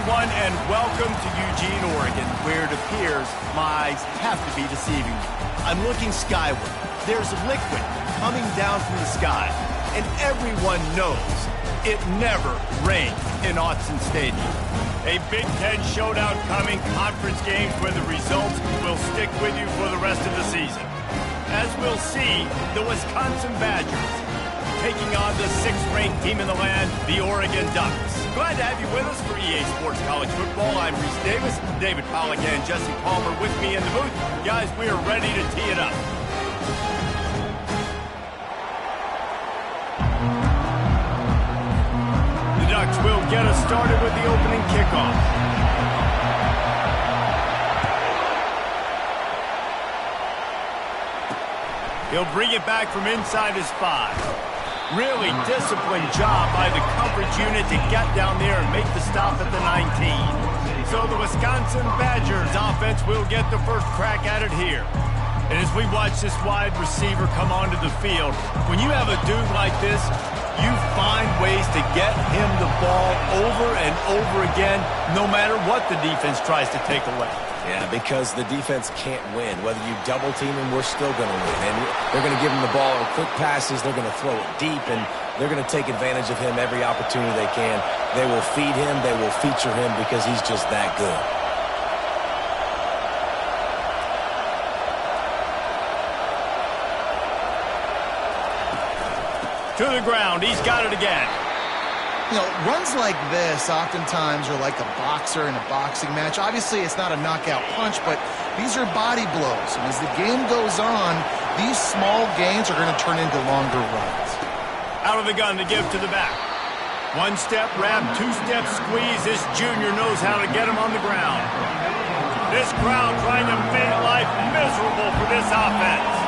everyone, and welcome to Eugene, Oregon, where it appears my eyes have to be deceiving me. I'm looking skyward. There's liquid coming down from the sky, and everyone knows it never rains in Autzen Stadium. A Big Ten showdown coming, conference games where the results will stick with you for the rest of the season. As we'll see, the Wisconsin Badgers taking on the 6th-ranked team in the land, the Oregon Ducks. Glad to have you with us for EA Sports College Football. I'm Reese Davis, David Pollack and Jesse Palmer with me in the booth. Guys, we are ready to tee it up. The Ducks will get us started with the opening kickoff. He'll bring it back from inside his 5. Really disciplined job by the coverage unit to get down there and make the stop at the 19. So the Wisconsin Badgers offense will get the first crack at it here. And as we watch this wide receiver come onto the field, when you have a dude like this, you find ways to get him the ball over and over again, no matter what the defense tries to take away. Yeah, because the defense can't win. Whether you double team him, we're still going to win. And they're going to give him the ball in quick passes. They're going to throw it deep, and they're going to take advantage of him every opportunity they can. They will feed him. They will feature him because he's just that good. To the ground. He's got it again. You know, runs like this oftentimes are like a boxer in a boxing match. Obviously, it's not a knockout punch, but these are body blows. And as the game goes on, these small gains are going to turn into longer runs. Out of the gun to give to the back. 1-step wrap, 2-step squeeze. This junior knows how to get him on the ground. This crowd trying to make life miserable for this offense.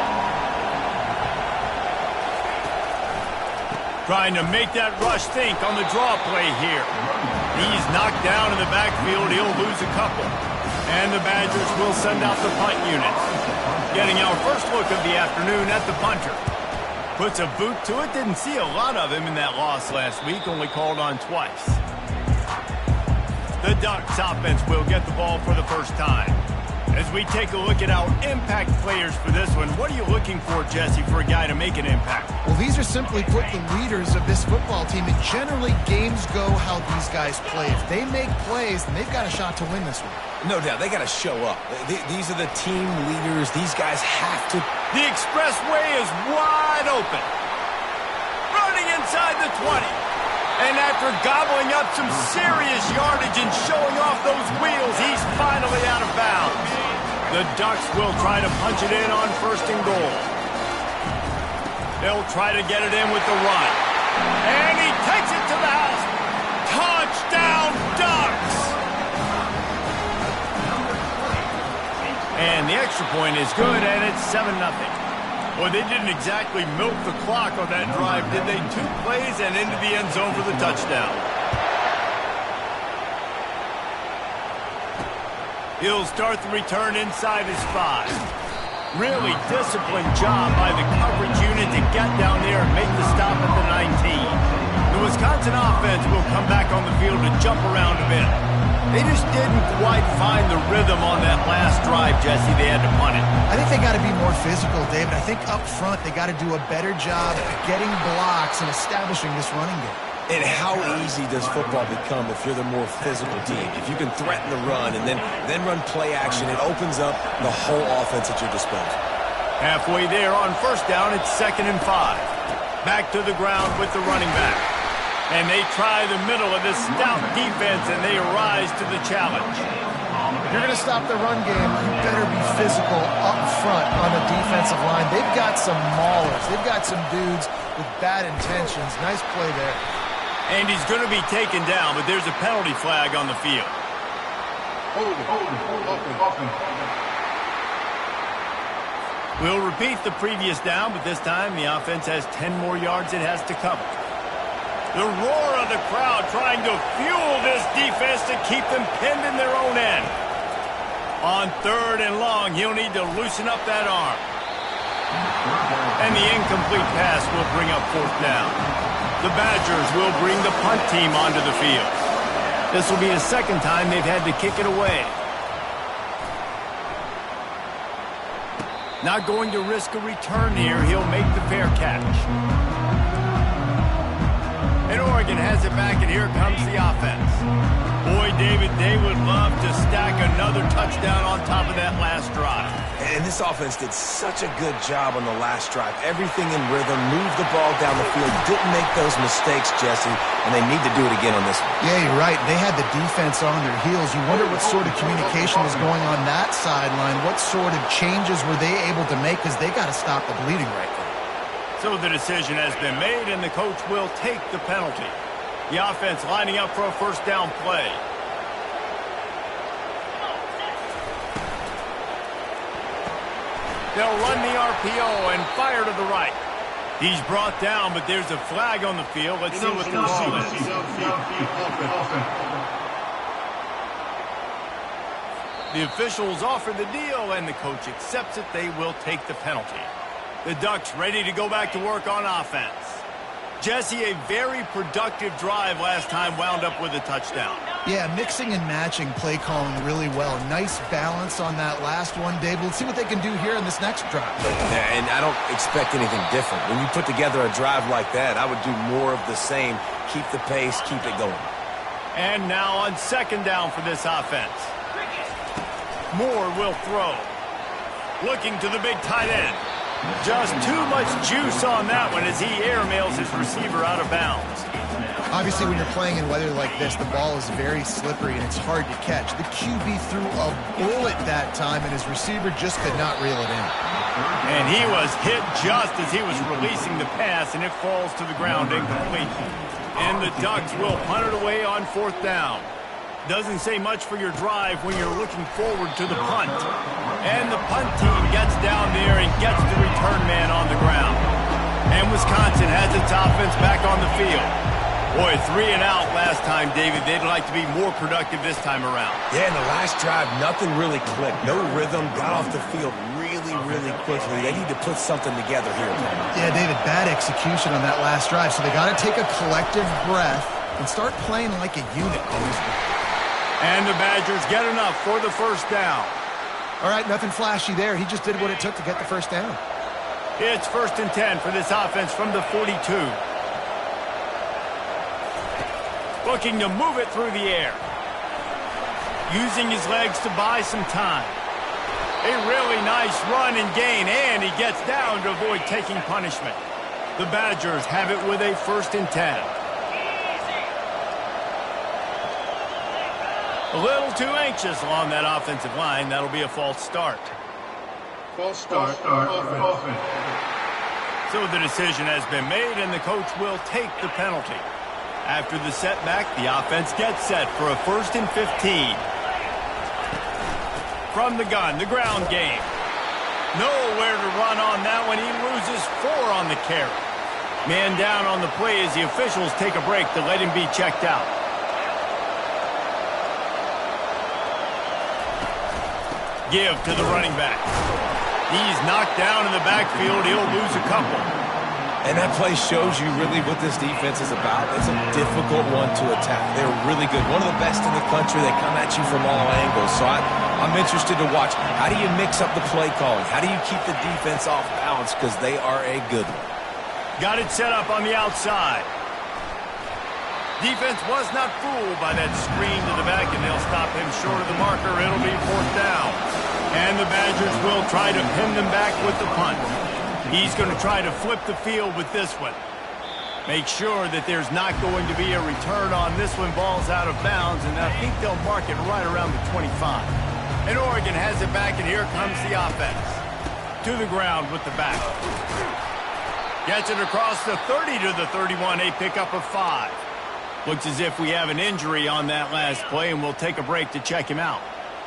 Trying to make that rush think on the draw play here. He's knocked down in the backfield. He'll lose a couple. And the Badgers will send out the punt unit. Getting our first look of the afternoon at the punter. Puts a boot to it. Didn't see a lot of him in that loss last week. Only called on twice. The Ducks offense will get the ball for the first time. As we take a look at our impact players for this one, what are you looking for, Jesse, for a guy to make an impact? Well, these are simply put the leaders of this football team, and generally games go how these guys play. If they make plays, then they've got a shot to win this one. No doubt. They got to show up. These are the team leaders. These guys have to. The expressway is wide open. Running inside the 20. And after gobbling up some serious yardage and showing off those wheels, he's finally out of bounds. The Ducks will try to punch it in on 1st and goal. They'll try to get it in with the run. And he takes it to the house. Touchdown, Ducks! And the extra point is good, and it's 7-0. Well, they didn't exactly milk the clock on that drive, did they? 2 plays and into the end zone for the touchdown. He'll start the return inside his 5. Really disciplined job by the coverage unit to get down there and make the stop at the 19. The Wisconsin offense will come back on the field to jump around a bit. They just didn't quite find the rhythm on that last drive, Jesse. They had to punt it. I think they got to be more physical, David. I think up front they got to do a better job getting blocks and establishing this running game. And how easy does football become if you're the more physical team? If you can threaten the run and then run play action, it opens up the whole offense at your disposal. Halfway there on 1st down, it's 2nd and 5. Back to the ground with the running back. And they try the middle of this stout defense, and they rise to the challenge. If you're going to stop the run game, you better be physical up front on the defensive line. They've got some maulers. They've got some dudes with bad intentions. Nice play there. And he's going to be taken down, but there's a penalty flag on the field. We'll repeat the previous down, but this time the offense has 10 more yards it has to cover. The roar of the crowd trying to fuel this defense to keep them pinned in their own end. On 3rd and long, he'll need to loosen up that arm. And the incomplete pass will bring up 4th down. The Badgers will bring the punt team onto the field. This will be the second time they've had to kick it away. Not going to risk a return here. He'll make the fair catch. And Oregon has it back, and here comes the offense. Boy, David, they would love to stack another touchdown on top of that last drive. And this offense did such a good job on the last drive. Everything in rhythm, moved the ball down the field, didn't make those mistakes, Jesse, and they need to do it again on this one. Yeah, you're right. They had the defense on their heels. You wonder what sort of communication was going on that sideline. What sort of changes were they able to make, because they got to stop the bleeding right now. So the decision has been made, and the coach will take the penalty. The offense lining up for a first down play. They'll run the RPO and fire to the right. He's brought down, but there's a flag on the field. Let's see what the call is. The officials offer the deal, and the coach accepts it. They will take the penalty. The Ducks ready to go back to work on offense. Jesse, a very productive drive last time, wound up with a touchdown. Yeah, mixing and matching play calling really well. Nice balance on that last one, Dave. Let's see what they can do here in this next drive. Yeah, and I don't expect anything different. When you put together a drive like that, I would do more of the same. Keep the pace, keep it going. And now on second down for this offense. Moore will throw. Looking to the big tight end. Just too much juice on that one as he airmails his receiver out of bounds. Obviously, when you're playing in weather like this, the ball is very slippery and it's hard to catch. The QB threw a bullet that time, and his receiver just could not reel it in. And he was hit just as he was releasing the pass, and it falls to the ground incomplete. And the Ducks will punt it away on fourth down. Doesn't say much for your drive when you're looking forward to the punt. And the punt team gets down there and gets the return man on the ground. And Wisconsin has its offense back on the field. Boy, 3 and out last time, David. They'd like to be more productive this time around. Yeah, in the last drive, nothing really clicked. No rhythm, got off the field really, really quickly. They need to put something together here. Yeah, David, bad execution on that last drive. So they got to take a collective breath and start playing like a unit on this one. And the Badgers get enough for the first down. All right, nothing flashy there. He just did what it took to get the first down. It's 1st and 10 for this offense from the 42. Looking to move it through the air. Using his legs to buy some time. A really nice run and gain, and he gets down to avoid taking punishment. The Badgers have it with a 1st and 10. A little too anxious along that offensive line. That'll be a false start. False start. Offense. So the decision has been made, and the coach will take the penalty. After the setback, the offense gets set for a 1st and 15. From the gun, the ground game. Nowhere to run on that one. He loses 4 on the carry. Man down on the play as the officials take a break to let him be checked out. Give to the running back. He's knocked down in the backfield. He'll lose a couple. And that play shows you really what this defense is about. It's a difficult one to attack. They're really good. One of the best in the country. They come at you from all angles. So I'm interested to watch. How do you mix up the play calling? How do you keep the defense off balance? Because they are a good one. Got it set up on the outside. Defense was not fooled by that screen to the back, and they'll stop him short of the marker. It'll be 4th down. And the Badgers will try to pin them back with the punt. He's going to try to flip the field with this one. Make sure that there's not going to be a return on this one. Ball's out of bounds, and I think they'll mark it right around the 25. And Oregon has it back, and here comes the offense. To the ground with the back. Gets it across the 30 to the 31, a pickup of 5. Looks as if we have an injury on that last play, and we'll take a break to check him out.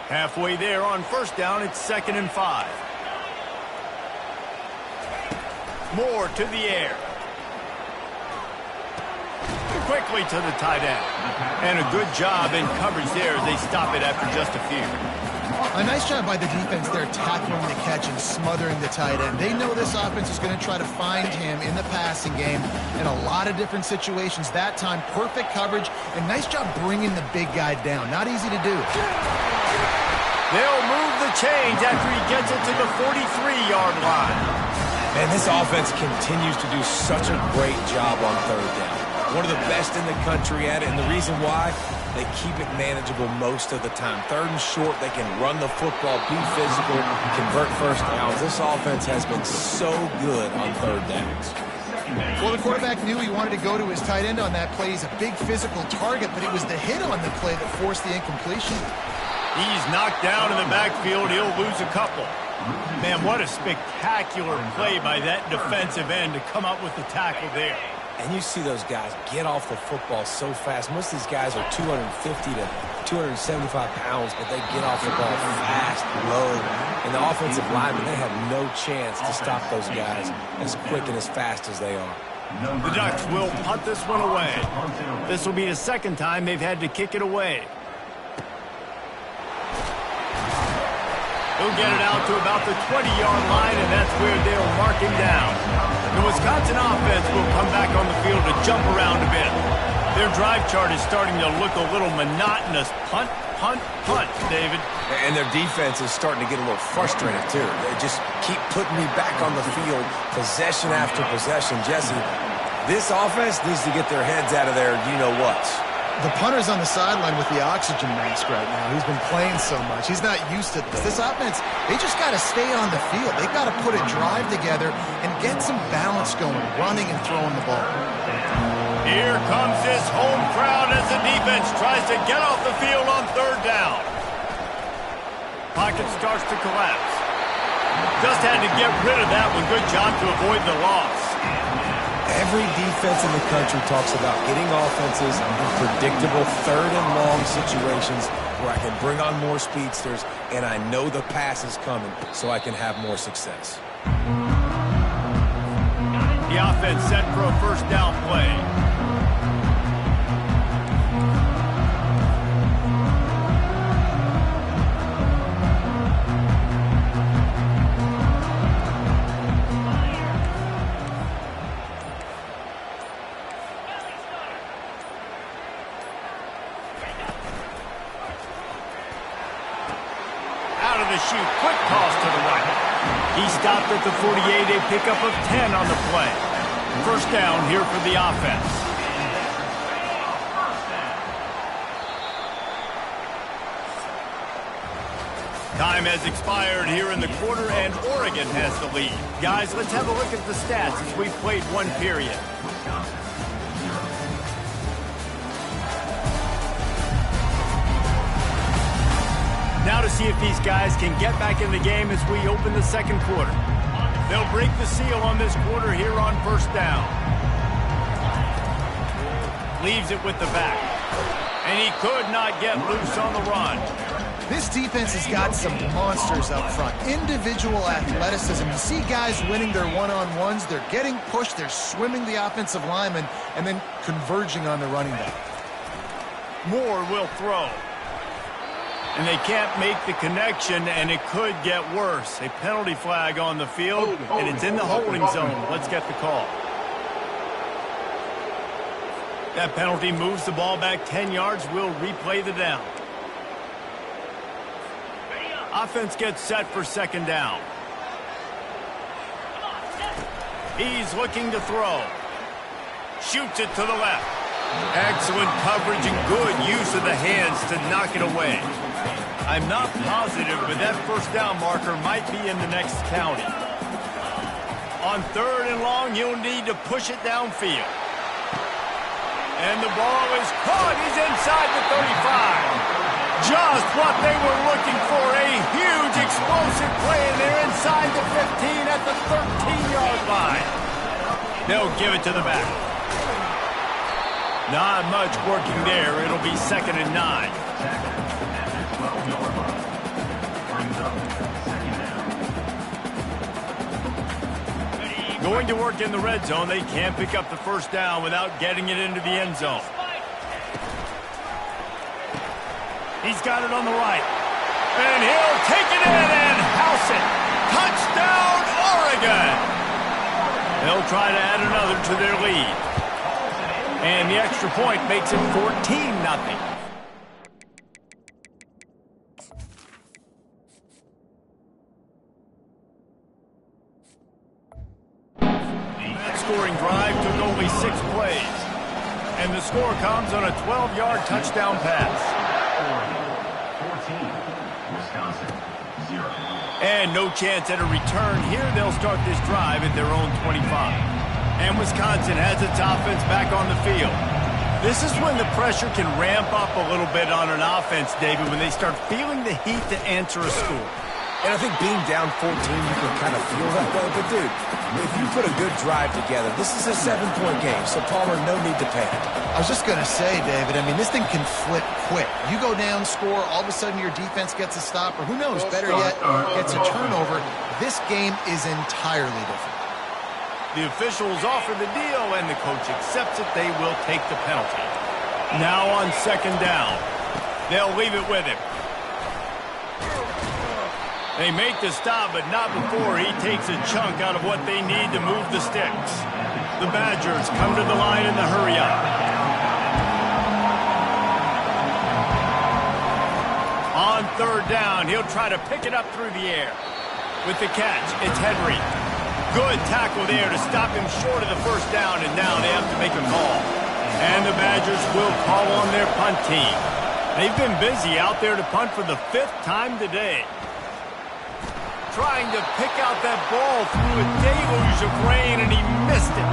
Halfway there on 1st down, it's 2nd and 5. Moore to the air. Quickly to the tight end. And a good job in coverage there as they stop it after just a few. A nice job by the defense there, tackling the catch and smothering the tight end. They know this offense is going to try to find him in the passing game in a lot of different situations. That time, perfect coverage, and nice job bringing the big guy down. Not easy to do. They'll move the chains after he gets it to the 43-yard line. Man, this offense continues to do such a great job on third down. One of the best in the country at it, and the reason why, they keep it manageable most of the time. Third and short, they can run the football, be physical, convert first downs. This offense has been so good on third downs. Well, the quarterback knew he wanted to go to his tight end on that play. He's a big physical target, but it was the hit on the play that forced the incompletion. He's knocked down in the backfield. He'll lose a couple. Man, what a spectacular play by that defensive end to come up with the tackle there. And you see those guys get off the football so fast. Most of these guys are 250 to 275 pounds, but they get off the ball fast, low. And the offensive linemen, they have no chance to stop those guys as quick and as fast as they are. The Ducks will punt this one away. This will be the second time they've had to kick it away. He'll get it out to about the 20-yard line, and that's where they'll mark him down. The Wisconsin offense will come back on the field to jump around a bit. Their drive chart is starting to look a little monotonous. Punt, punt, punt, David. And their defense is starting to get a little frustrated, too. They just keep putting me back on the field, possession after possession. Jesse, this offense needs to get their heads out of their you-know-whats. The punter's on the sideline with the oxygen mask right now. He's been playing so much. He's not used to this. This offense, they just got to stay on the field. They've got to put a drive together and get some balance going, running and throwing the ball. Here comes this home crowd as the defense tries to get off the field on third down. Pocket starts to collapse. Just had to get rid of that one. Good job to avoid the loss. Every defense in the country talks about getting offenses in predictable third and long situations where I can bring on more speedsters and I know the pass is coming so I can have more success. The offense set for a first down play. Shoot, quick toss to the right. He stopped at the 48, a pickup of 10 on the play. First down here for the offense. Time has expired here in the quarter, and Oregon has the lead. Guys, let's have a look at the stats as we've played one period. Now to see if these guys can get back in the game as we open the second quarter. They'll break the seal on this quarter here on first down. Leaves it with the back. And he could not get loose on the run. This defense has got some monsters up front. Individual athleticism. You see guys winning their one-on-ones. They're getting pushed. They're swimming the offensive lineman and then converging on the running back. Moore will throw. And they can't make the connection, and it could get worse. A penalty flag on the field, and it's in the holding zone. Let's get the call. That penalty moves the ball back 10 yards. We'll replay the down. Offense gets set for second down. He's looking to throw. Shoots it to the left. Excellent coverage and good use of the hands to knock it away. I'm not positive, but that first down marker might be in the next county. On third and long, he'll need to push it downfield. And the ball is caught. He's inside the 35. Just what they were looking for. A huge explosive play, and they're inside the 15 at the 13-yard line. They'll give it to the back. Not much working there. It'll be 2nd and 9. Going to work in the red zone. They can't pick up the first down without getting it into the end zone. He's got it on the right. And he'll take it in and house it. Touchdown, Oregon! They'll try to add another to their lead. And the extra point makes it 14-0. That scoring drive took only 6 plays. And the score comes on a 12-yard touchdown pass. 14, Wisconsin, 0. And no chance at a return here. They'll start this drive at their own 25. And Wisconsin has its offense back on the field. This is when the pressure can ramp up a little bit on an offense, David, when they start feeling the heat to answer a score. And I think being down 14, you can kind of feel that way. But, dude, if you put a good drive together, this is a 7-point game, so Palmer, no need to panic. I was just going to say, David, I mean, this thing can flip quick. You go down, score, all of a sudden your defense gets a stop, or who knows, better yet, gets a turnover. This game is entirely different. The officials offer the deal, and the coach accepts it. They will take the penalty. Now on second down. They'll leave it with him. They make the stop, but not before he takes a chunk out of what they need to move the sticks. The Badgers come to the line in the hurry-up. On third down, he'll try to pick it up through the air. With the catch, it's Henry. Good tackle there to stop him short of the first down, and now they have to make a call. And the Badgers will call on their punt team. They've been busy out there to punt for the 5th time today. Trying to pick out that ball through a deluge of rain, and he missed it.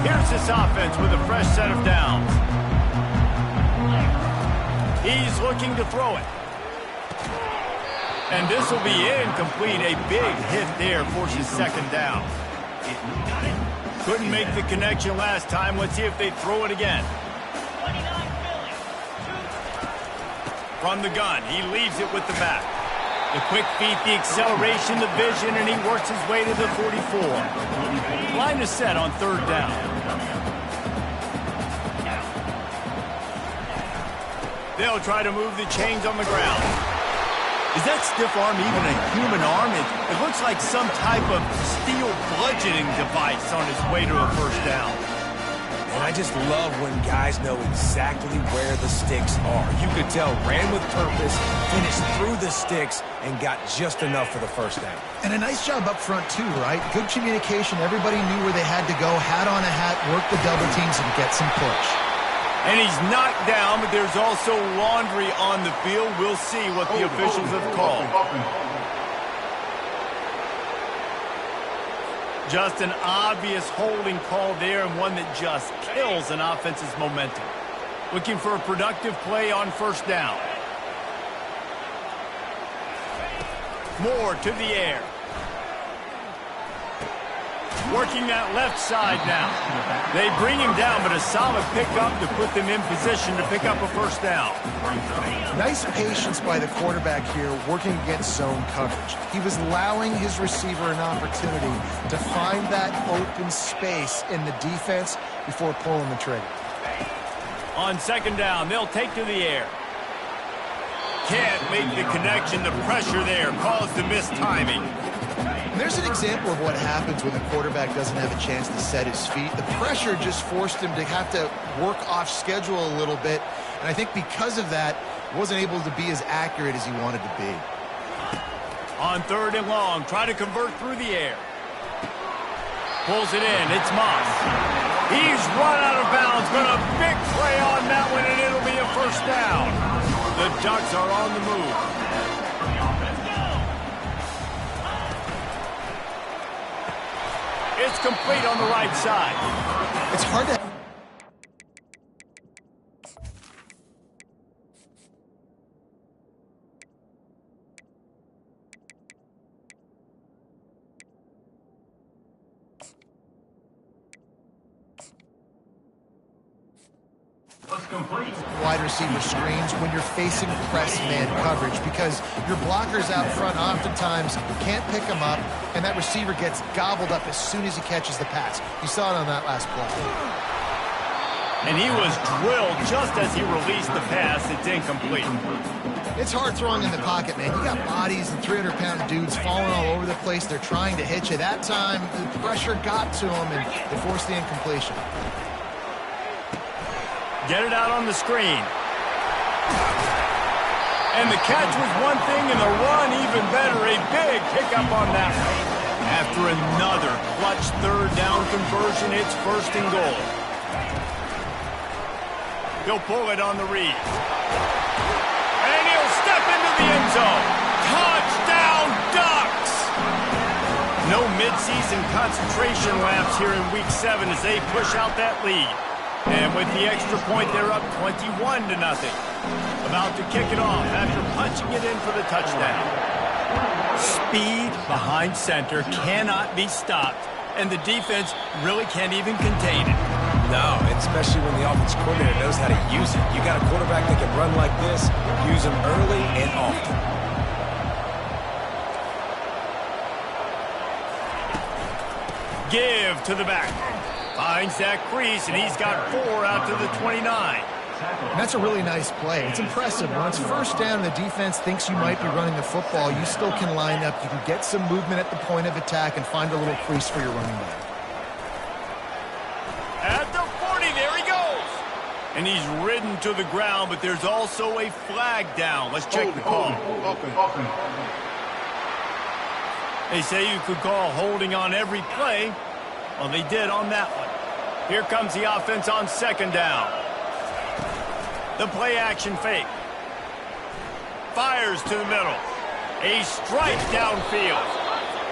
Here's this offense with a fresh set of downs. He's looking to throw it. And this will be incomplete. A big hit there forces second down. Couldn't make the connection last time. Let's see if they throw it again. From the gun, he leaves it with the back. The quick feet, the acceleration, the vision, and he works his way to the 44. Line is set on third down. They'll try to move the chains on the ground. Is that stiff arm even a human arm? It looks like some type of steel bludgeoning device on his way to a first down. And I just love when guys know exactly where the sticks are. You could tell ran with purpose, finished through the sticks, and got just enough for the first down. And a nice job up front, too, right? Good communication. Everybody knew where they had to go. Hat on a hat, work the double teams, and get some push. And he's knocked down, but there's also laundry on the field. We'll see what the officials have called. Just an obvious holding call there, and one that just kills an offense's momentum. Looking for a productive play on first down. Moore to the air. Working that left side now. They bring him down, but a solid pickup to put them in position to pick up a first down. Nice patience by the quarterback here, working against zone coverage. He was allowing his receiver an opportunity to find that open space in the defense before pulling the trigger. On second down, they'll take to the air. Can't make the connection. The pressure there caused the missed timing. And there's an example of what happens when the quarterback doesn't have a chance to set his feet. The pressure just forced him to have to work off schedule a little bit. And I think because of that, he wasn't able to be as accurate as he wanted to be. On third and long, try to convert through the air. Pulls it in. It's Moss. He's run out of bounds. Got a big play on that one, and it'll be a first down. The Ducks are on the move. It's complete on the right side. It's hard to... wide receiver screens when you're facing press man coverage, because your blockers out front oftentimes can't pick them up, and that receiver gets gobbled up as soon as he catches the pass. You saw it on that last play. And he was drilled just as he released the pass. It's incomplete. It's hard throwing in the pocket, man. You got bodies and 300-pound dudes falling all over the place. They're trying to hit you. That time, the pressure got to them, and they forced the incompletion. Get it out on the screen. And the catch was one thing, and the run even better. A big pickup on that one. After another clutch third down conversion, it's 1st and goal. He'll pull it on the read. And he'll step into the end zone. Touchdown, Ducks! No midseason concentration lapse here in Week 7 as they push out that lead. And with the extra point, they're up 21-0. About to kick it off after punching it in for the touchdown. Speed behind center cannot be stopped, and the defense really can't even contain it. No, and especially when the offensive coordinator knows how to use it. You got a quarterback that can run like this, use them early and often. Give to the back. Finds that crease, and he's got 4 out to the 29. And that's a really nice play. It's impressive. When it's 1st down and the defense thinks you might be running the football, you still can line up. You can get some movement at the point of attack and find a little crease for your running back. At the 40, there he goes. And he's ridden to the ground, but there's also a flag down. Let's check the call. They say you could call holding on every play. Well, they did on that one. Here comes the offense on 2nd down. The play action fake. Fires to the middle. A strike downfield.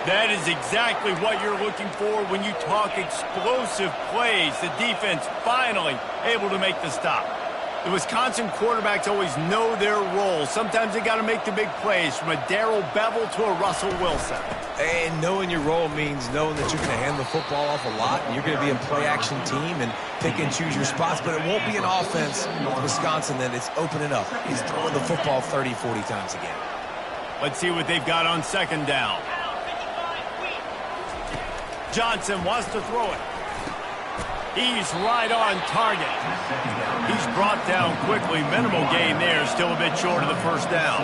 That is exactly what you're looking for when you talk explosive plays. The defense finally able to make the stop. The Wisconsin quarterbacks always know their role. Sometimes they got to make the big plays, from a Darrell Bevel to a Russell Wilson. And knowing your role means knowing that you're going to hand the football off a lot, and you're going to be a play-action team and pick and choose your spots, but it won't be an offense with Wisconsin that is opening up. He's throwing the football 30, 40 times again. Let's see what they've got on 2nd down. Johnson wants to throw it. He's right on target. He's brought down quickly. Minimal gain there. Still a bit short of the 1st down.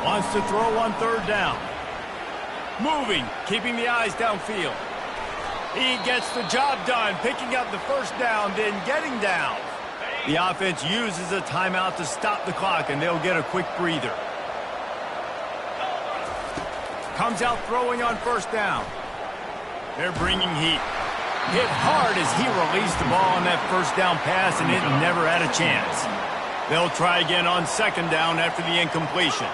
Wants to throw on 3rd down. Moving, keeping the eyes downfield. He gets the job done, picking up the 1st down, then getting down. The offense uses a timeout to stop the clock, and they'll get a quick breather. Comes out throwing on 1st down. They're bringing heat. Hit hard as he released the ball on that 1st down pass, and it never had a chance. They'll try again on 2nd down after the incompletion.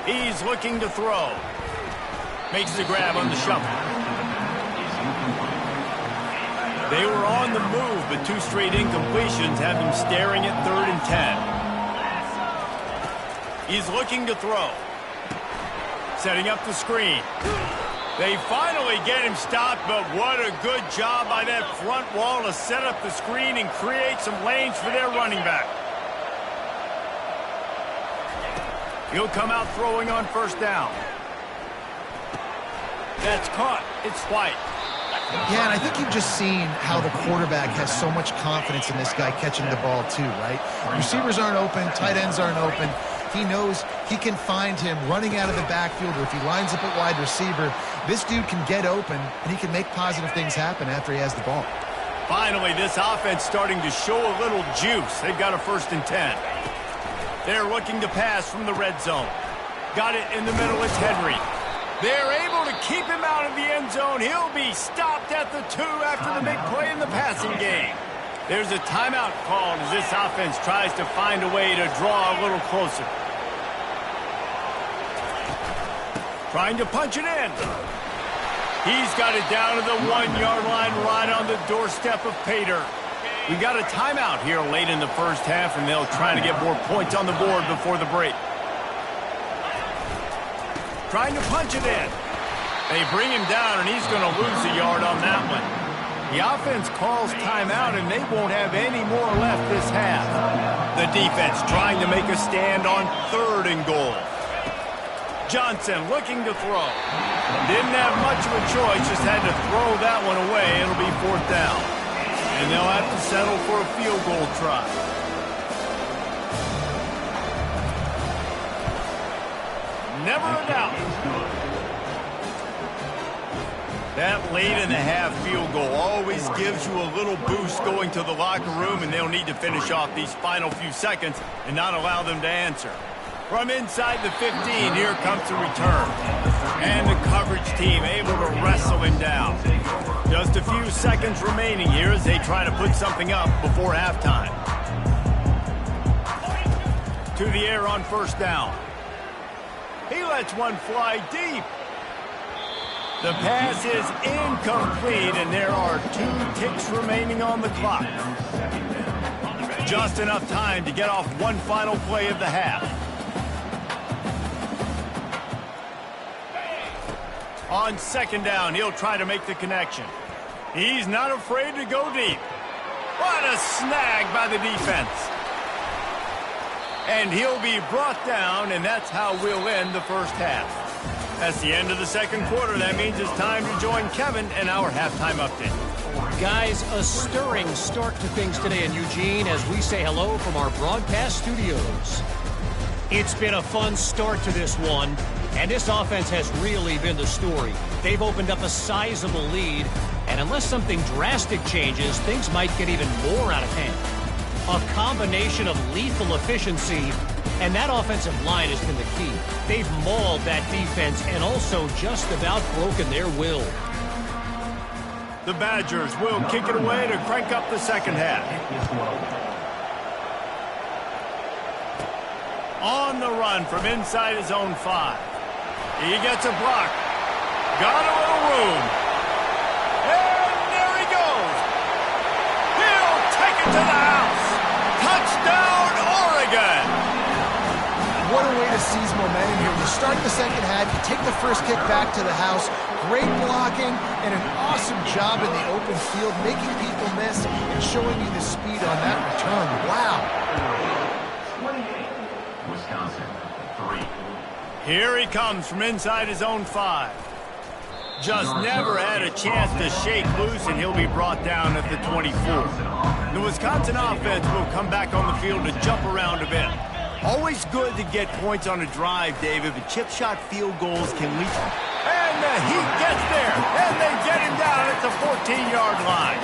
He's looking to throw. Makes the grab on the shuffle. They were on the move, but 2 straight incompletions have him staring at 3rd and 10. He's looking to throw. Setting up the screen. They finally get him stopped, but what a good job by that front wall to set up the screen and create some lanes for their running back. He'll come out throwing on 1st down. That's caught. It's White. Yeah, and I think you've just seen how the quarterback has so much confidence in this guy catching the ball too, right? Receivers aren't open, tight ends aren't open. He knows he can find him running out of the backfield, or if he lines up at wide receiver, this dude can get open, and he can make positive things happen after he has the ball. Finally, this offense starting to show a little juice. They've got a 1st and 10. They're looking to pass from the red zone. Got it in the middle. It's Henry. They're able to keep him out of the end zone. He'll be stopped at the 2 after the big play in the passing game. There's a timeout called as this offense tries to find a way to draw a little closer. Trying to punch it in. He's got it down to the 1-yard line, right on the doorstep of Pater. We got a timeout here late in the 1st half, and they'll try to get more points on the board before the break. Trying to punch it in. They bring him down, and he's going to lose a yard on that one. The offense calls timeout, and they won't have any more left this half. The defense trying to make a stand on 3rd and goal. Johnson looking to throw. Didn't have much of a choice, just had to throw that one away. It'll be 4th down. And they'll have to settle for a field goal try. Never a doubt. That late in the half field goal always gives you a little boost going to the locker room, and they'll need to finish off these final few seconds and not allow them to answer. From inside the 15, here comes the return. And the coverage team able to wrestle him down. Just a few seconds remaining here as they try to put something up before halftime. To the air on first down. He lets one fly deep. The pass is incomplete, and there are 2 ticks remaining on the clock. Just enough time to get off one final play of the half. On second down, he'll try to make the connection. He's not afraid to go deep. What a snag by the defense. And he'll be brought down, and that's how we'll end the first half. That's the end of the second quarter. That means it's time to join Kevin and our halftime update. Guys, a stirring start to things today in Eugene as we say hello from our broadcast studios. It's been a fun start to this one, and this offense has really been the story. They've opened up a sizable lead, and unless something drastic changes, things might get even more out of hand. A combination of lethal efficiency, and that offensive line has been the key. They've mauled that defense and also just about broken their will. The Badgers will kick it away to crank up the second half. On the run from inside his own 5. He gets a block. Got a little room. And there he goes. He'll take it to the house. Touchdown, Oregon. What a way to seize momentum here. You start the second half, you take the first kick back to the house. Great blocking and an awesome job in the open field, making people miss and showing you the speed on that return. Wow. 28, Wisconsin, 3. Here he comes from inside his own 5. Just never had a chance to shake loose, and he'll be brought down at the 24. The Wisconsin offense will come back on the field to jump around a bit. Always good to get points on a drive, David, but chip shot field goals can lead. And the Heat gets there, and they get him down at the 14-yard line.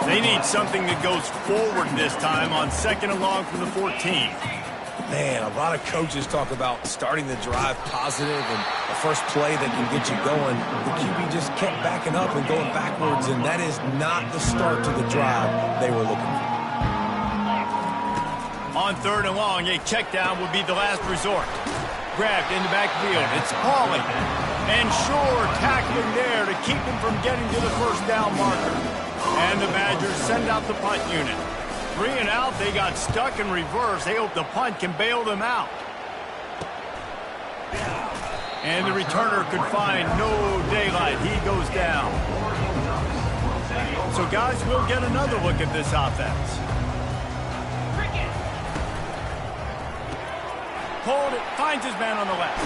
They need something that goes forward this time on second and long from the 14. Man, a lot of coaches talk about starting the drive positive and the first play that can get you going. The QB just kept backing up and going backwards, and that is not the start to the drive they were looking for. On third and long, a check down would be the last resort. Grabbed in the backfield. It's Pauly. And Shore tackling there to keep him from getting to the first down marker. And the Badgers send out the punt unit. 3 and out, they got stuck in reverse. They hope the punt can bail them out. And the returner could find no daylight. He goes down. So, guys, we'll get another look at this offense. Hold it, finds his man on the left.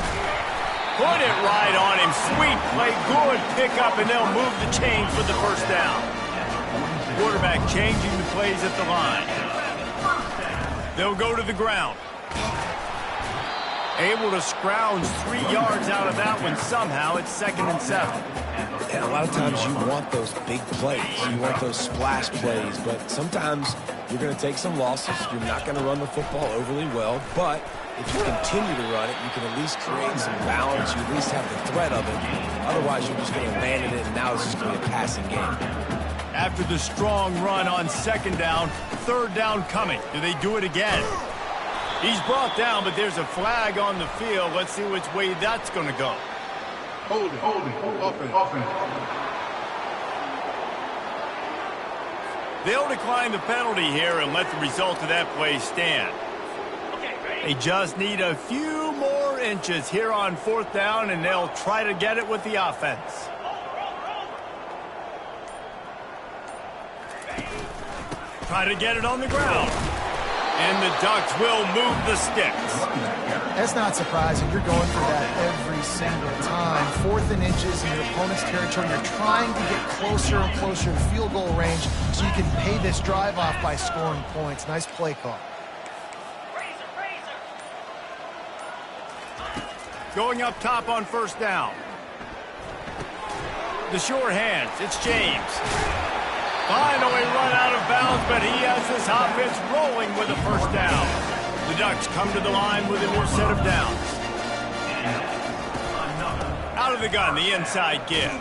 Put it right on him. Sweet play, good pickup, and they'll move the chains for the first down. Quarterback changing the plays at the line. They'll go to the ground. Able to scrounge 3 yards out of that one somehow. It's 2nd and 7. And a lot of times you want those big plays. You want those splash plays. But sometimes you're going to take some losses. You're not going to run the football overly well. But if you continue to run it, you can at least create some balance. You at least have the threat of it. Otherwise, you're just going to abandon it, and now it's just going to be a passing game. After the strong run on second down, third down coming. Do they do it again? He's brought down, but there's a flag on the field. Let's see which way that's going to go. Hold it. Offense. They'll decline the penalty here and let the result of that play stand. They just need a few more inches here on fourth down, and they'll try to get it with the offense. Try to get it on the ground. And the Ducks will move the sticks. That's not surprising. You're going for that every single time. 4th and inches in your opponent's territory. You're trying to get closer and closer to field goal range so you can pay this drive off by scoring points. Nice play call. Going up top on first down. The sure hands. It's James. Finally run out of bounds, but he has this offense rolling with a first down. The Ducks come to the line with a new set of downs. Out of the gun, the inside give.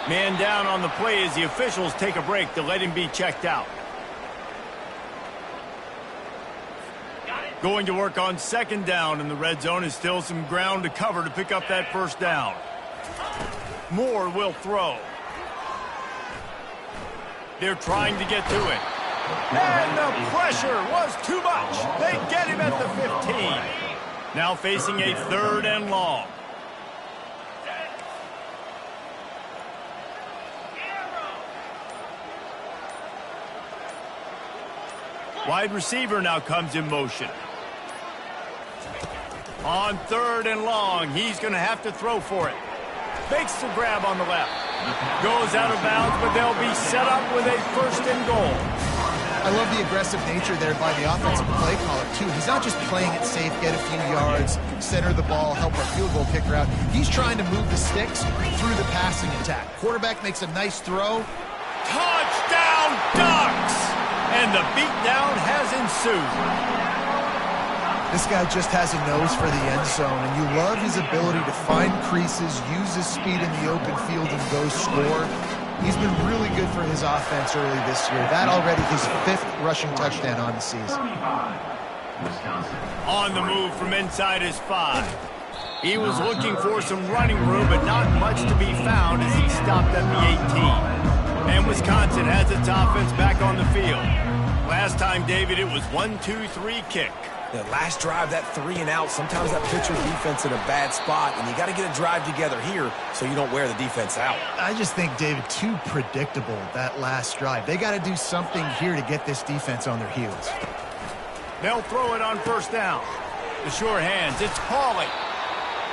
Man down on the play as the officials take a break to let him be checked out. Going to work on second down in the red zone is still some ground to cover to pick up that first down. Moore will throw. They're trying to get to it. And the pressure was too much. They get him at the 15. Now facing a 3rd and long. Wide receiver now comes in motion. On 3rd and long, he's going to have to throw for it. Makes the grab on the left. Goes out of bounds, but they'll be set up with a 1st and goal. I love the aggressive nature there by the offensive play caller, too. He's not just playing it safe, get a few yards, center the ball, help our field goal kicker out. He's trying to move the sticks through the passing attack. Quarterback makes a nice throw. Touchdown, Ducks! And the beatdown has ensued. This guy just has a nose for the end zone, and you love his ability to find creases, use his speed in the open field, and go score. He's been really good for his offense early this year. That already his 5th rushing touchdown on the season. On the move from inside his 5. He was looking for some running room, but not much to be found as he stopped at the 18. And Wisconsin has its offense back on the field. Last time, David, it was 1-2-3 kick. The last drive, that 3 and out, sometimes that puts your defense in a bad spot, and you got to get a drive together here so you don't wear the defense out. I just think, David, too predictable, that last drive. They got to do something here to get this defense on their heels. They'll throw it on first down. The sure hands, it's Pauly.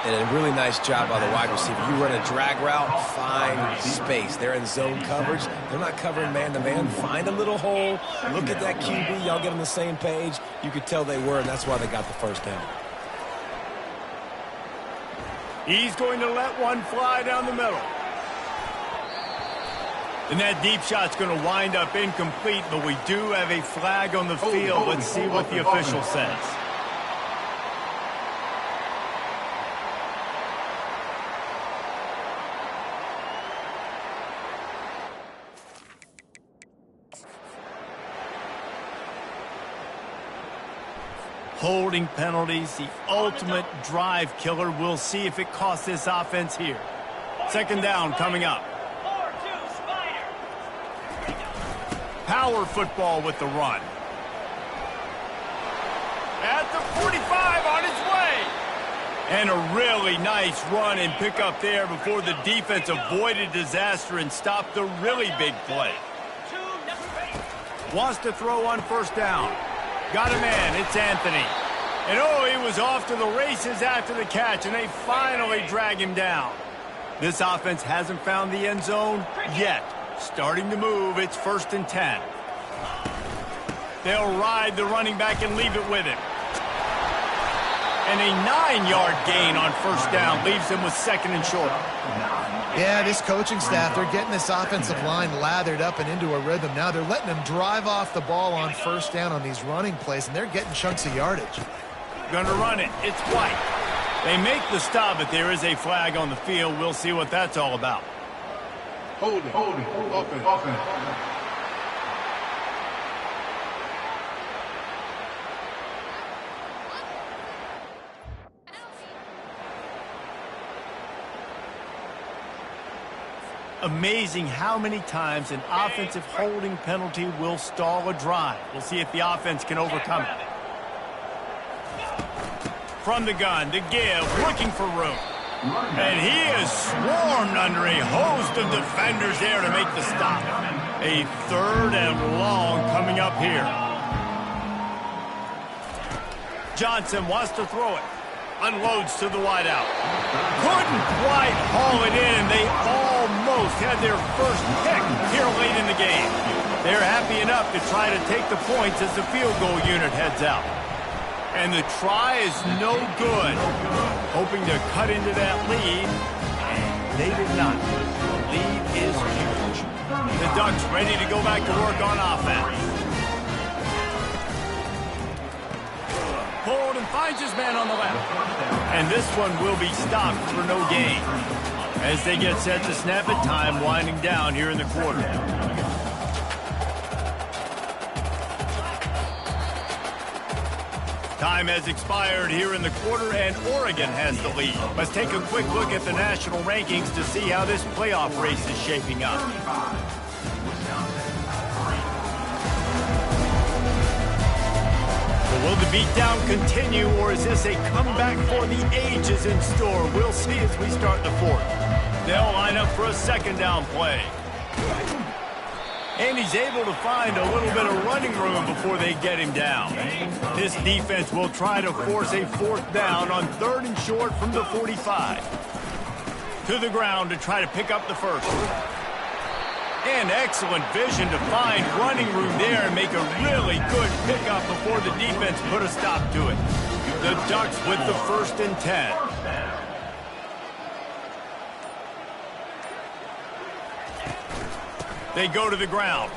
And a really nice job by the wide receiver. You run a drag route, find space. They're in zone coverage. They're not covering man-to-man. Find a little hole. Look at that QB. Y'all get on the same page. You could tell they were, and that's why they got the first down. He's going to let one fly down the middle. And that deep shot's going to wind up incomplete, but we do have a flag on the field. Let's see what the official says. Holding penalties, the ultimate drive killer. We'll see if it costs this offense here. Second down coming up. Power football with the run. At the 45 on its way. And a really nice run and pick up there before the defense avoided disaster and stopped the really big play. Wants to throw on first down. Got a man, it's Anthony. And oh, he was off to the races after the catch, and they finally drag him down. This offense hasn't found the end zone yet. Starting to move, it's 1st and 10. They'll ride the running back and leave it with him. And a 9-yard gain on first down leaves them with 2nd and short. Yeah, this coaching staff, they're getting this offensive line lathered up and into a rhythm. Now they're letting them drive off the ball on first down on these running plays, and they're getting chunks of yardage. Going to run it. It's White. They make the stop, but there is a flag on the field. We'll see what that's all about. Hold it. Offense. Amazing how many times an offensive holding penalty will stall a drive. We'll see if the offense can overcome it. From the gun, to give, looking for room. And he is swarmed under a host of defenders there to make the stop. A 3rd and long coming up here. Johnson wants to throw it. Unloads to the wideout. Couldn't quite haul it in. They almost had their first pick here late in the game. They're happy enough to try to take the points as the field goal unit heads out. And the try is no good. Hoping to cut into that lead. And they did not. The lead is huge. The Ducks ready to go back to work on offense. Pulled and finds his man on the left. And this one will be stopped for no gain. As they get set to snap it, time winding down here in the quarter. Time has expired here in the quarter, and Oregon has the lead. Let's take a quick look at the national rankings to see how this playoff race is shaping up. Will the beatdown continue, or is this a comeback for the ages in store? We'll see as we start the fourth. They'll line up for a second down play. And he's able to find a little bit of running room before they get him down. This defense will try to force a fourth down on 3rd and short from the 45. To the ground to try to pick up the first. And excellent vision to find running room there and make a really good pickup before the defense put a stop to it. The Ducks with the 1st and 10. They go to the ground.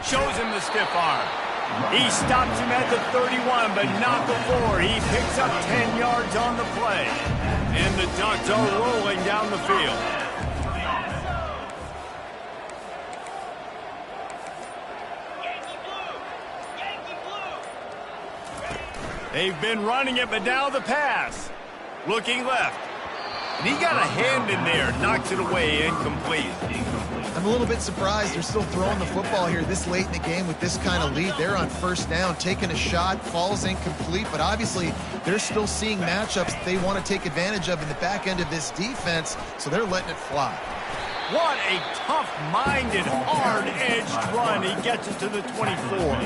Shows him the stiff arm. He stops him at the 31, but not before. He picks up 10 yards on the play. And the Ducks are rolling down the field. They've been running it, but now the pass. Looking left. And he got a hand in there, knocks it away, incomplete. I'm a little bit surprised they're still throwing the football here this late in the game with this kind of lead. They're on 1st down, taking a shot, falls incomplete, but obviously they're still seeing matchups that they want to take advantage of in the back end of this defense, so they're letting it fly. What a tough-minded, hard-edged run. He gets it to the 24.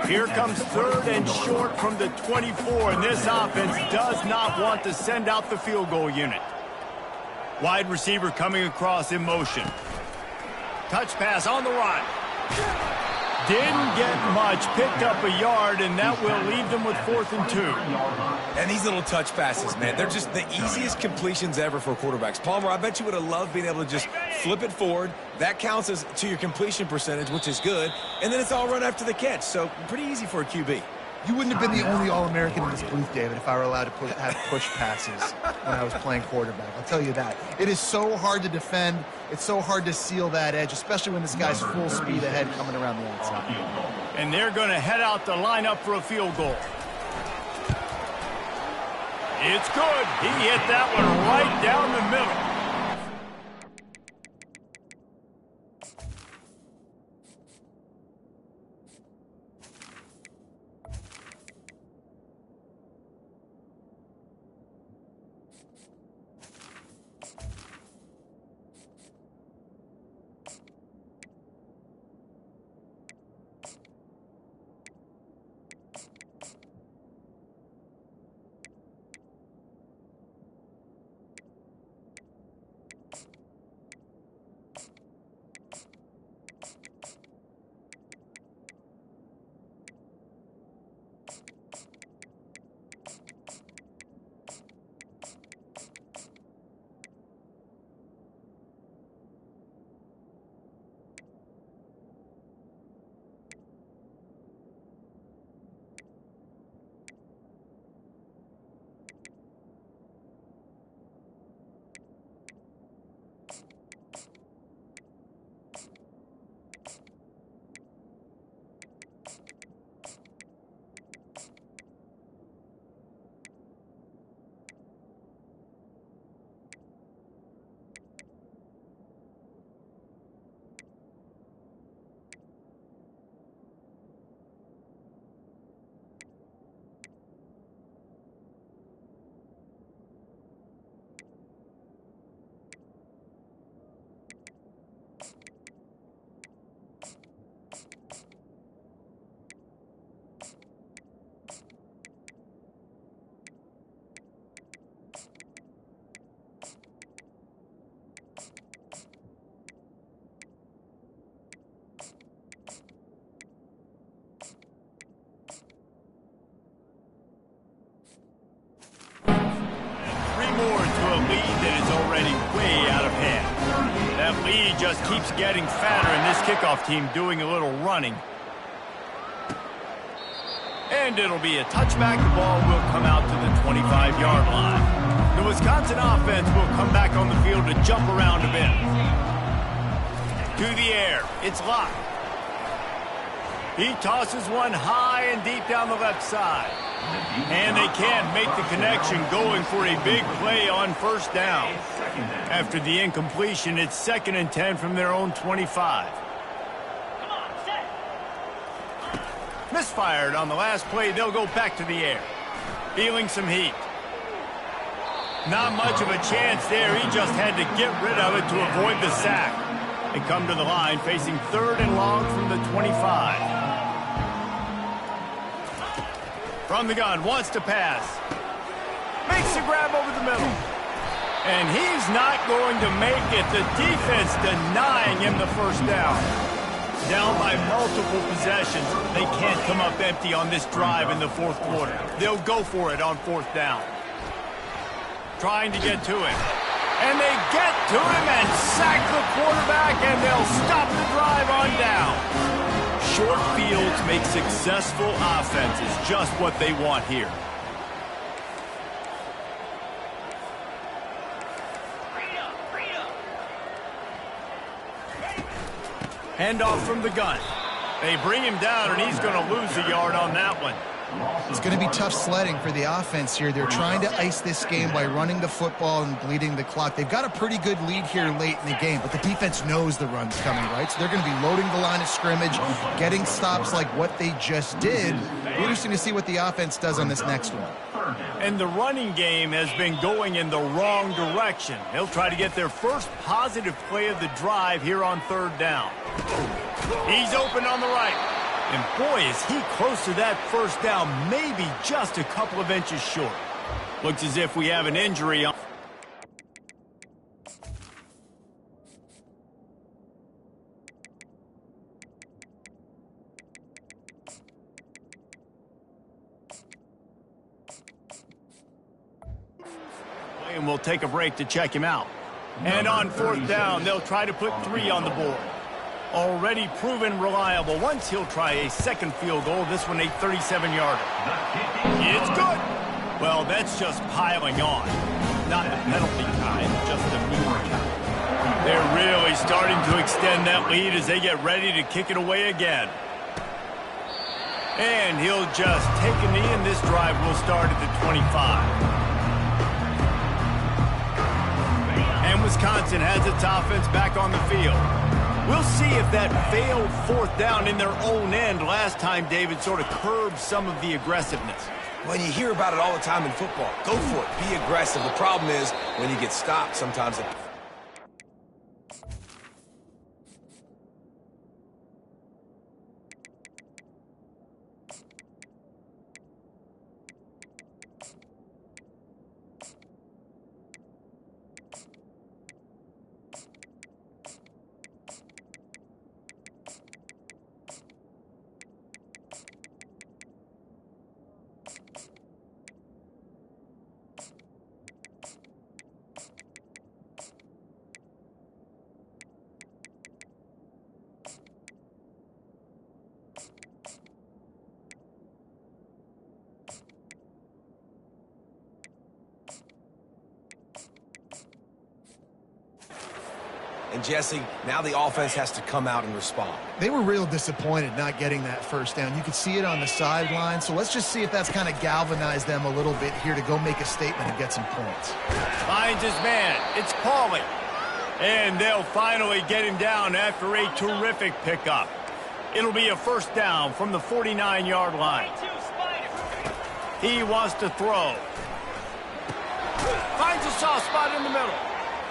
Here comes 3rd and short from the 24, and this offense does not want to send out the field goal unit. Wide receiver coming across in motion. Touch pass on the run. Didn't get much, picked up a yard, and that will leave them with 4th and 2. And these little touch passes, man, they're just the easiest completions ever for quarterbacks. Palmer, I bet you would have loved being able to just flip it forward. That counts as to your completion percentage, which is good. And then it's all run after the catch, so pretty easy for a QB. You wouldn't have been the only All-American in this booth, David, if I were allowed to have push passes when I was playing quarterback. I'll tell you that. It is so hard to defend. It's so hard to seal that edge, especially when this guy's full speed ahead coming around the outside. And they're going to head out to line up for a field goal. It's good. He hit that one right down the middle. lead that is already way out of hand. That lead just keeps getting fatter, and this kickoff team doing a little running. And it'll be a touchback. The ball will come out to the 25-yard line. The Wisconsin offense will come back on the field to jump around a bit. To the air. It's locked. He tosses one high and deep down the left side. And they can't make the connection, going for a big play on first down. After the incompletion, it's 2nd and 10 from their own 25. Misfired on the last play. They'll go back to the air. Feeling some heat. Not much of a chance there. He just had to get rid of it to avoid the sack. They come to the line facing 3rd and long from the 25. From the gun, wants to pass. Makes a grab over the middle. And he's not going to make it. The defense denying him the first down. Down by multiple possessions. They can't come up empty on this drive in the 4th quarter. They'll go for it on 4th down. Trying to get to him. And they get to him and sack the quarterback, and they'll stop the drive on down. Short fields make successful offenses, just what they want here. Handoff from the gun. They bring him down, and he's going to lose a yard on that one. It's going to be tough sledding for the offense here. They're trying to ice this game by running the football and bleeding the clock. They've got a pretty good lead here late in the game, but the defense knows the run's coming, right? So they're going to be loading the line of scrimmage, getting stops like what they just did. Interesting to see what the offense does on this next one. And the running game has been going in the wrong direction. They'll try to get their first positive play of the drive here on 3rd down. He's open on the right. And boy, is he close to that first down, maybe just a couple of inches short. Looks as if we have an injury on. And we'll take a break to check him out. And on 4th down, they'll try to put 3 on the board. Already proven reliable. Once he'll try a 2nd field goal, this one a 37-yarder. It's good. Well, that's just piling on. Not a penalty time, just a mean time. They're really starting to extend that lead as they get ready to kick it away again. And he'll just take a knee, and this drive will start at the 25. And Wisconsin has its offense back on the field. We'll see if that failed 4th down in their own end last time, David, sort of curbed some of the aggressiveness. Well, you hear about it all the time in football. Go for it. Be aggressive. The problem is when you get stopped, sometimes it... And Jesse, now the offense has to come out and respond. They were real disappointed not getting that first down. You could see it on the sideline. So let's just see if that's kind of galvanized them a little bit here to go make a statement and get some points. Finds his man. It's Pauly. And they'll finally get him down after a terrific pickup. It'll be a first down from the 49-yard line. He wants to throw. Finds a soft spot in the middle.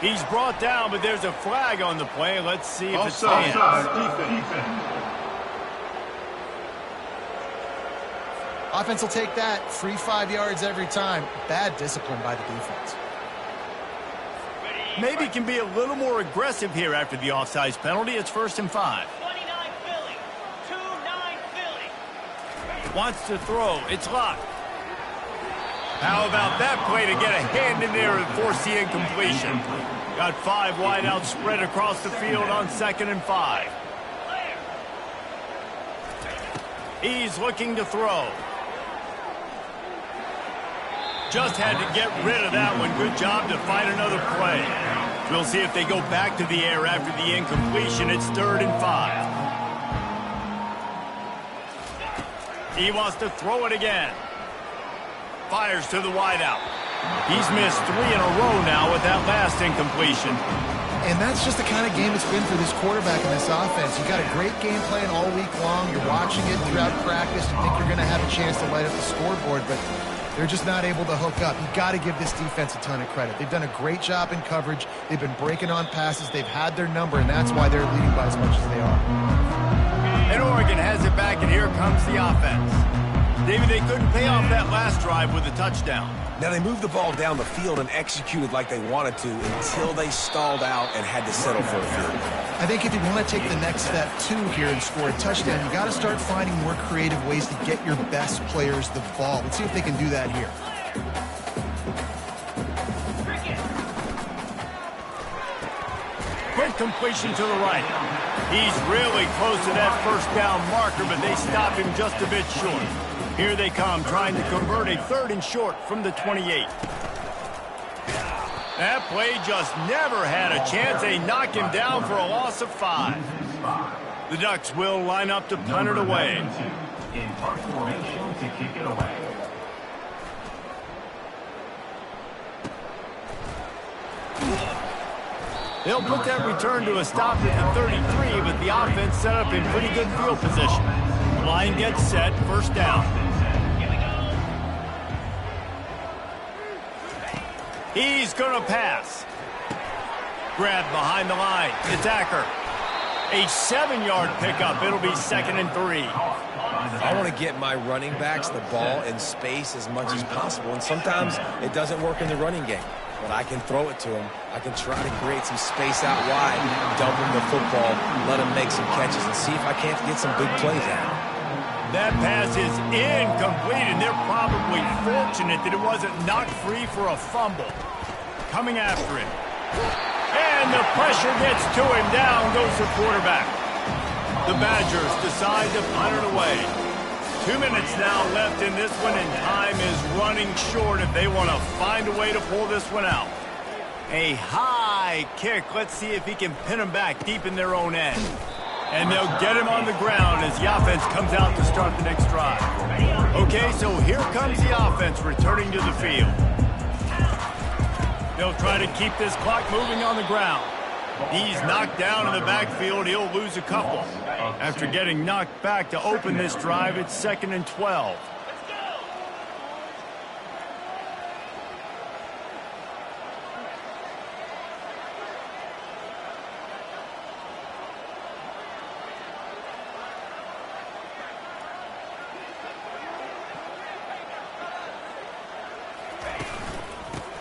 He's brought down, but there's a flag on the play. Let's see if it stands. Offense will take that. Free 5 yards every time. Bad discipline by the defense. Maybe can be a little more aggressive here after the offsides penalty. It's 1st and 5. 29 Philly. 2-9 Philly. Wants to throw. It's locked. How about that play to get a hand in there and force the incompletion? Got 5 wideouts spread across the field on 2nd and 5. He's looking to throw. Just had to get rid of that one. Good job to find another play. We'll see if they go back to the air after the incompletion. It's 3rd and 5. He wants to throw it again. Fires to the wideout. He's missed 3 in a row now with that last incompletion. And that's just the kind of game it's been for this quarterback in this offense. You've got a great game plan all week long. You're watching it throughout practice. You think you're going to have a chance to light up the scoreboard, but they're just not able to hook up. You've got to give this defense a ton of credit. They've done a great job in coverage. They've been breaking on passes. They've had their number, and that's why they're leading by as much as they are. And Oregon has it back, and here comes the offense. David, they couldn't pay off that last drive with a touchdown. Now, they moved the ball down the field and executed like they wanted to until they stalled out and had to settle for a field goal. I think if you want to take the next step, too, here and score a touchdown, you got to start finding more creative ways to get your best players the ball. Let's see if they can do that here. Quick completion to the right. He's really close to that first down marker, but they stop him just a bit short. Here they come, trying to convert a 3rd and short from the 28. That play just never had a chance. They knock him down for a loss of 5. The Ducks will line up to punt it away. In punt formation to kick it away. They'll put that return to a stop at the 33, but the offense set up in pretty good field position. The line gets set, 1st down. He's going to pass. Grabbed behind the line. It's Acker. A 7-yard pickup. It'll be 2nd and 3. I want to get my running backs the ball in space as much as possible, and sometimes it doesn't work in the running game. But I can throw it to him. I can try to create some space out wide, dump him the football, let him make some catches, and see if I can't get some big plays out. That pass is incomplete, and they're probably fortunate that it wasn't knocked free for a fumble. Coming after him. And the pressure gets to him. Down goes the quarterback. The Badgers decide to punt it away. 2 minutes now left in this one, and time is running short if they want to find a way to pull this one out. A high kick. Let's see if he can pin them back deep in their own end. And they'll get him on the ground as the offense comes out to start the next drive. Okay, so here comes the offense returning to the field. They'll try to keep this clock moving on the ground. He's knocked down in the backfield. He'll lose a couple. After getting knocked back to open this drive, it's 2nd and 12.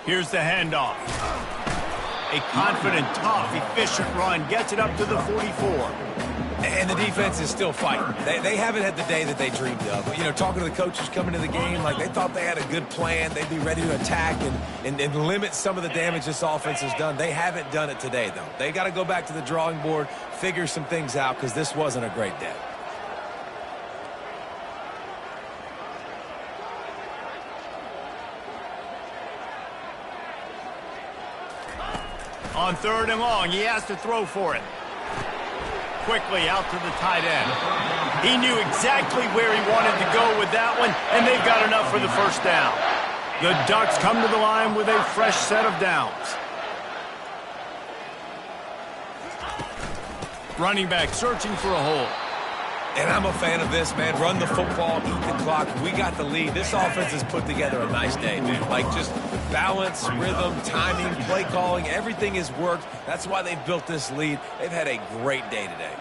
Here's the handoff. A confident, tough, efficient run gets it up to the 44. And the defense is still fighting. They haven't had the day that they dreamed of. You know, talking to the coaches coming to the game, like they thought they had a good plan. They'd be ready to attack and limit some of the damage this offense has done. They haven't done it today, though. They got to go back to the drawing board, figure some things out, because this wasn't a great day. On 3rd and long, he has to throw for it. Quickly out to the tight end. He knew exactly where he wanted to go with that one, and they've got enough for the 1st down. The Ducks come to the line with a fresh set of downs. Running back searching for a hole. And I'm a fan of this, man. Run the football, eat the clock. We got the lead. This offense has put together a nice day, man. Like just balance, rhythm, timing, play calling, everything has worked. That's why they've built this lead. They've had a great day today.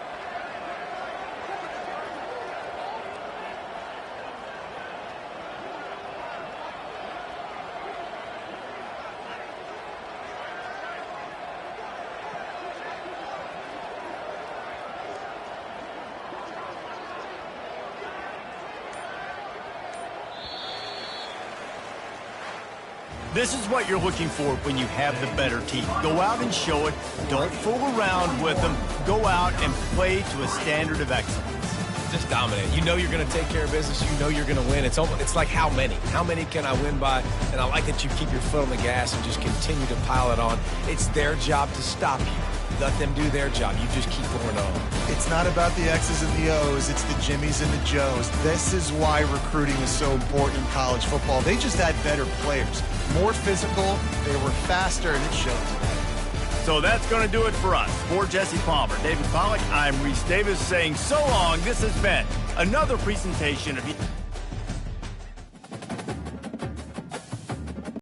This is what you're looking for when you have the better team. Go out and show it. Don't fool around with them. Go out and play to a standard of excellence. Just dominate. You know you're going to take care of business. You know you're going to win. It's like how many? How many can I win by? And I like that you keep your foot on the gas and just continue to pile it on. It's their job to stop you. Let them do their job. You just keep going on. It's not about the X's and the O's. It's the Jimmies and the Joes. This is why recruiting is so important in college football. They just had better players. More physical. They were faster, and it showed tonight. So that's going to do it for us. For Jesse Palmer, David Pollack, I'm Reese Davis saying so long. This has been another presentation of...